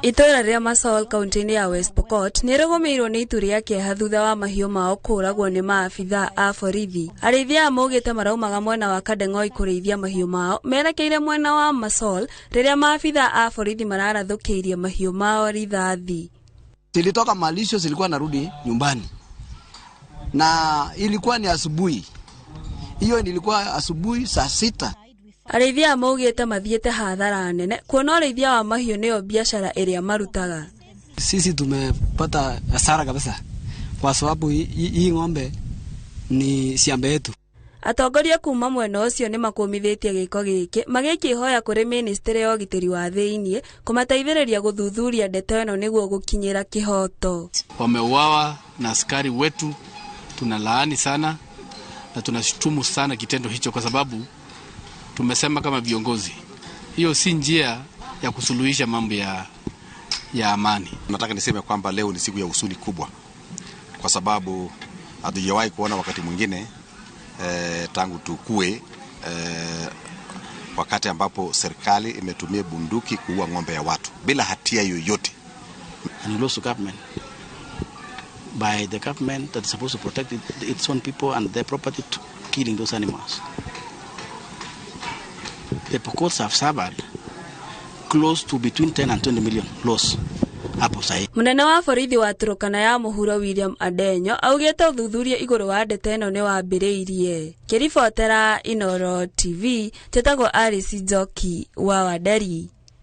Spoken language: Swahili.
Itũra rĩa Masol kaunti-inĩ ya West Pokot nĩ rĩgũmĩirwo nĩ itu rĩa kĩeha thutha wa mahiũ mao kũragwo nĩ maabithaa a borithi. Arĩithia maugĩte maraumaga mwena wa Kadeng'oi kũrĩithia mahiũ mao merekeire mwena wa Masol rĩrĩa maabithaa a borithi mararathũkĩirie mahiũ mao rithathi. Zilitoka malisho zilikuwa narudi nyumbani. Na ilikuwa ni asubuhi. Hiyo ilikuwa asubuhi saa 6. Arĩithia maugĩte mathiĩte hathara nene kuona ũrĩithia wa mahiũ nĩyo biashara ĩrĩa marutaga. Sisi tumepata hasara kabisa kwa sababu hii ng'ombe ni shamba yetu. Atongoria kuma mwena ũcio nĩ makũmithĩtie gĩko gĩkĩ magĩkĩhoya kũrĩ ministry ya ũgitĩri wa thĩinĩ kũmateithĩrĩria gũthuthuria ndeto ĩno nĩguo gũkinyĩra kĩhoto. Wameuawa na askari wetu, tunalaani sana na tunashutumu sana kitendo hicho kwa sababu tumesema kama viongozi hiyo si njia ya kusuluhisha mambo ya amani. Nataka niseme kwamba leo ni siku ya huzuni kubwa kwa sababu hatujawahi kuona wakati mwingine tangu tukue wakati ambapo serikali imetumia bunduki kuua ng'ombe ya watu bila hatia yoyote. And lost government by the government that is supposed to protect its own people and their property, to killing those animals. The Pokots have suffered close to between 10 and 20 million loss. Munene wa borithi wa Turkana ya mũhuro William Adenyo augĩte ũthuthuria igũrũ wa ndeto ĩno nĩ wambĩrĩirie. Kĩribotera Inoro TV, tetagwo Alice Njoki wa Wanderi.